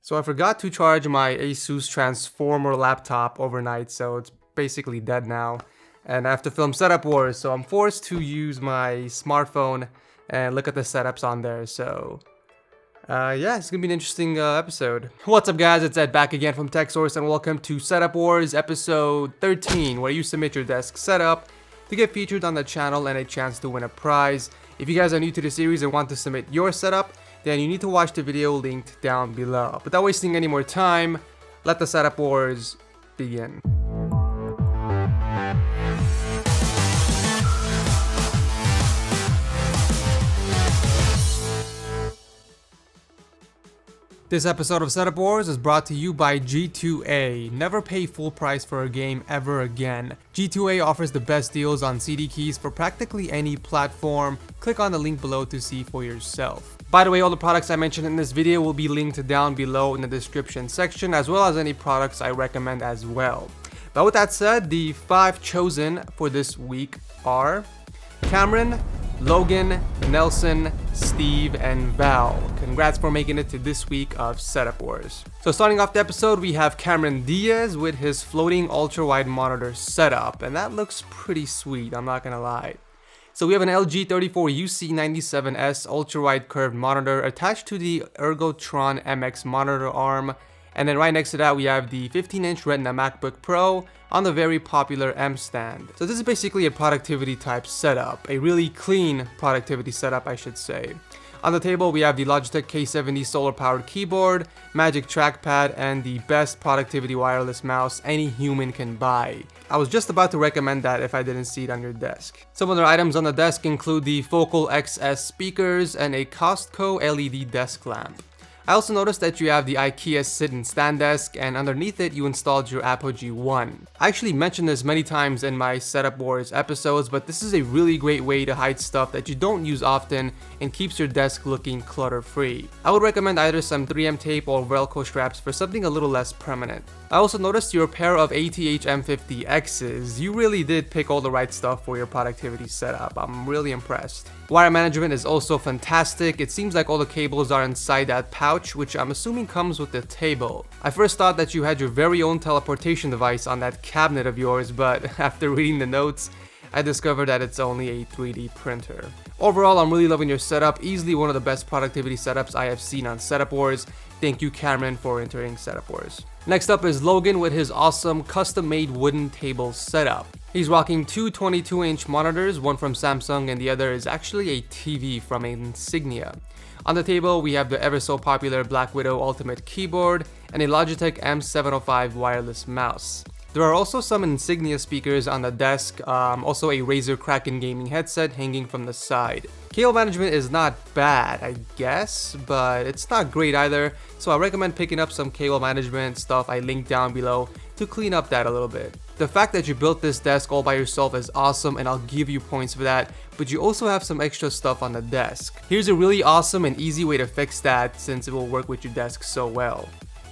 So I forgot to charge my Asus Transformer laptop overnight, so it's basically dead now. And I have to film Setup Wars, so I'm forced to use my smartphone and look at the setups on there. So yeah, it's gonna be an interesting episode. What's up, guys? It's Ed back again from TechSource, and welcome to Setup Wars episode 13, where you submit your desk setup to get featured on the channel and a chance to win a prize. If you guys are new to the series and want to submit your setup, then you need to watch the video linked down below. But without wasting any more time, let the Setup Wars begin. This episode of Setup Wars is brought to you by G2A. Never pay full price for a game ever again. G2A offers the best deals on CD keys for practically any platform. Click on the link below to see for yourself. By the way, all the products I mentioned in this video will be linked down below in the description section, as well as any products I recommend as well. But with that said, the 5 chosen for this week are Cameron, Logan, Nelson, Steve, and Val. Congrats for making it to this week of Setup Wars. So starting off the episode, we have Cameron Diaz with his floating ultra-wide monitor setup, and that looks pretty sweet, I'm not gonna lie. So we have an LG 34UC97S ultra-wide curved monitor attached to the Ergotron MX monitor arm, and then right next to that we have the 15-inch Retina MacBook Pro on the very popular M stand. So this is basically a productivity type setup, a really clean productivity setup I should say. On the table we have the Logitech K70 solar powered keyboard, Magic trackpad, and the best productivity wireless mouse any human can buy. I was just about to recommend that if I didn't see it on your desk. Some other items on the desk include the Focal XS speakers and a Costco LED desk lamp. I also noticed that you have the IKEA sit and stand desk, and underneath it you installed your Apogee 1. I actually mentioned this many times in my Setup Wars episodes, but this is a really great way to hide stuff that you don't use often and keeps your desk looking clutter free. I would recommend either some 3M tape or Velcro straps for something a little less permanent. I also noticed your pair of ATH M50Xs. You really did pick all the right stuff for your productivity setup. I'm really impressed. Wire management is also fantastic. It seems like all the cables are inside that pouch, which I'm assuming comes with the table. I first thought that you had your very own teleportation device on that cabinet of yours, but after reading the notes, I discovered that it's only a 3D printer. Overall, I'm really loving your setup. Easily one of the best productivity setups I have seen on Setup Wars. Thank you, Cameron, for entering Setup Wars. Next up is Logan with his awesome custom-made wooden table setup. He's rocking two 22-inch monitors, one from Samsung and the other is actually a TV from Insignia. On the table, we have the ever so popular Black Widow Ultimate keyboard and a Logitech M705 wireless mouse. There are also some Insignia speakers on the desk, also a Razer Kraken gaming headset hanging from the side. Cable management is not bad, I guess, but it's not great either, so I recommend picking up some cable management stuff I linked down below to clean up that a little bit. The fact that you built this desk all by yourself is awesome, and I'll give you points for that, but you also have some extra stuff on the desk. Here's a really awesome and easy way to fix that since it will work with your desk so well.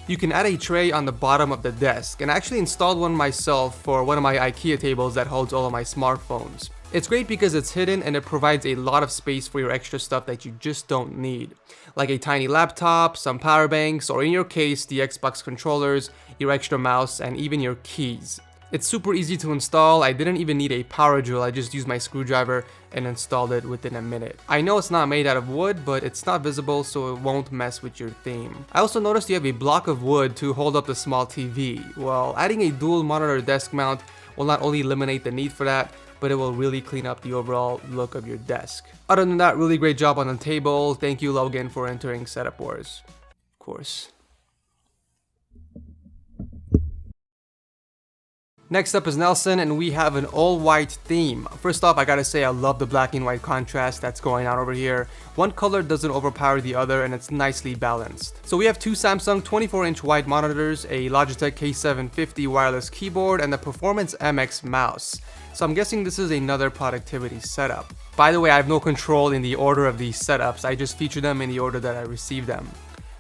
You can add a tray on the bottom of the desk, and I actually installed one myself for one of my IKEA tables that holds all of my smartphones. It's great because it's hidden and it provides a lot of space for your extra stuff that you just don't need, like a tiny laptop, some power banks, or in your case, the Xbox controllers, your extra mouse, and even your keys. It's super easy to install. I didn't even need a power drill, I just used my screwdriver and installed it within a minute. I know it's not made out of wood, but it's not visible so it won't mess with your theme. I also noticed you have a block of wood to hold up the small TV. Well, adding a dual monitor desk mount will not only eliminate the need for that, but it will really clean up the overall look of your desk. Other than that, really great job on the table. Thank you, Logan, for entering Setup Wars. Of course. Next up is Nelson, and we have an all-white theme. First off, I gotta say I love the black and white contrast that's going on over here. One color doesn't overpower the other, and it's nicely balanced. So we have two Samsung 24-inch wide monitors, a Logitech K750 wireless keyboard, and the Performance MX mouse. So I'm guessing this is another productivity setup. By the way, I have no control in the order of these setups. I just feature them in the order that I receive them.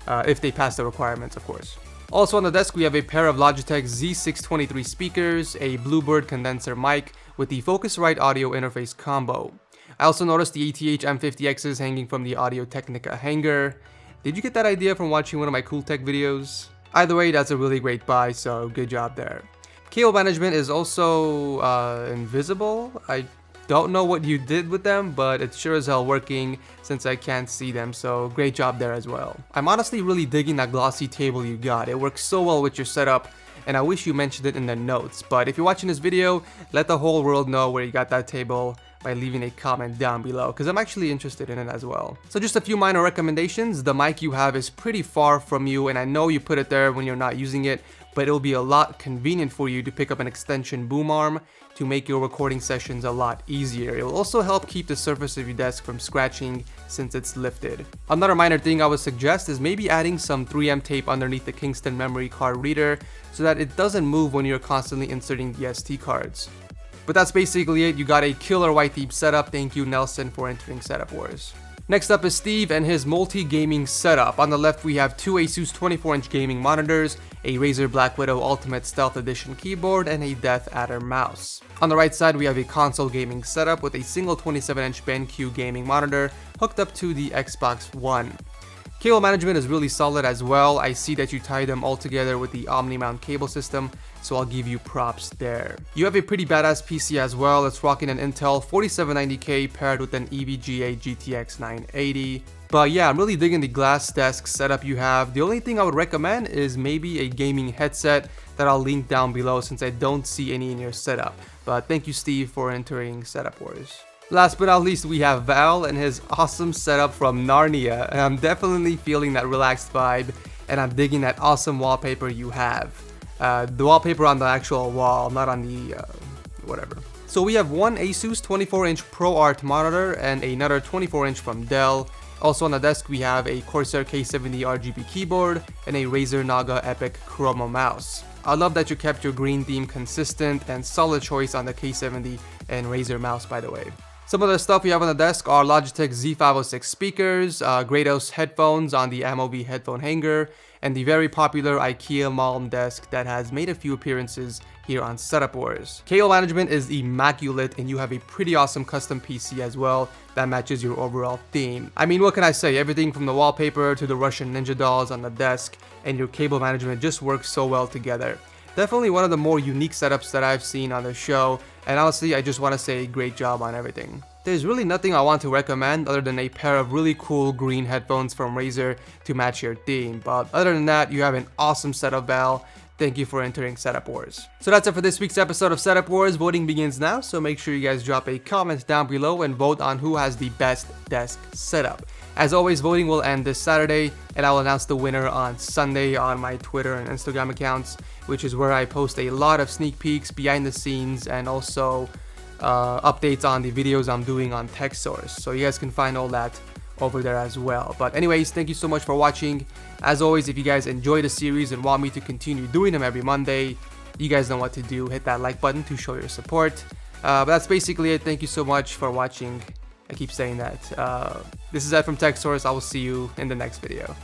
If they pass the requirements, of course. Also on the desk, we have a pair of Logitech Z623 speakers, a Bluebird condenser mic with the Focusrite audio interface combo. I also noticed the ATH M50Xs hanging from the Audio Technica hanger. Did you get that idea from watching one of my cool tech videos? Either way, that's a really great buy, so good job there. Cable management is also invisible. I don't know what you did with them, but it's sure as hell working since I can't see them, so great job there as well. I'm honestly really digging that glossy table you got. It works so well with your setup, and I wish you mentioned it in the notes. But if you're watching this video, let the whole world know where you got that table by leaving a comment down below, because I'm actually interested in it as well. So just a few minor recommendations. The mic you have is pretty far from you, and I know you put it there when you're not using it, but it'll be a lot convenient for you to pick up an extension boom arm to make your recording sessions a lot easier. It will also help keep the surface of your desk from scratching since it's lifted. Another minor thing I would suggest is maybe adding some 3M tape underneath the Kingston memory card reader so that it doesn't move when you're constantly inserting the SD cards. But that's basically it. You got a killer white deep setup. Thank you, Nelson, for entering Setup Wars. Next up is Steve and his multi-gaming setup. On the left, we have two Asus 24-inch gaming monitors, a Razer Black Widow Ultimate Stealth Edition keyboard, and a Death Adder mouse. On the right side, we have a console gaming setup with a single 27-inch BenQ gaming monitor hooked up to the Xbox One. Cable management is really solid as well. I see that you tie them all together with the OmniMount cable system, so I'll give you props there. You have a pretty badass PC as well. It's rocking an Intel 4790K paired with an EVGA GTX 980. But yeah, I'm really digging the glass desk setup you have. The only thing I would recommend is maybe a gaming headset that I'll link down below since I don't see any in your setup. But thank you, Steve, for entering Setup Wars. Last but not least, we have Val and his awesome setup from Narnia, and I'm definitely feeling that relaxed vibe, and I'm digging that awesome wallpaper you have. The wallpaper on the actual wall, not on the whatever. So we have one Asus 24-inch ProArt monitor and another 24-inch from Dell. Also on the desk, we have a Corsair K70 RGB keyboard and a Razer Naga Epic Chroma mouse. I love that you kept your green theme consistent, and solid choice on the K70 and Razer mouse, by the way. Some of the stuff we have on the desk are Logitech Z506 speakers, Grados headphones on the Amovi headphone hanger, and the very popular IKEA Malm desk that has made a few appearances here on Setup Wars. Cable management is immaculate, and you have a pretty awesome custom PC as well that matches your overall theme. I mean, what can I say? Everything from the wallpaper to the Russian ninja dolls on the desk, and your cable management just works so well together. Definitely one of the more unique setups that I've seen on the show, and honestly, I just want to say great job on everything. There's really nothing I want to recommend other than a pair of really cool green headphones from Razer to match your theme, but other than that, you have an awesome setup, Val. Thank you for entering Setup Wars. So that's it for this week's episode of Setup Wars. Voting begins now, so make sure you guys drop a comment down below and vote on who has the best desk setup. As always, voting will end this Saturday, and I will announce the winner on Sunday on my Twitter and Instagram accounts, which is where I post a lot of sneak peeks, behind the scenes, and also updates on the videos I'm doing on TechSource. So you guys can find all that over there as well. But anyways, thank you so much for watching. As always, if you guys enjoy the series and want me to continue doing them every Monday, you guys know what to do. Hit that like button to show your support. But that's basically it. Thank you so much for watching. I keep saying that. This is Ed from TechSource. I will see you in the next video.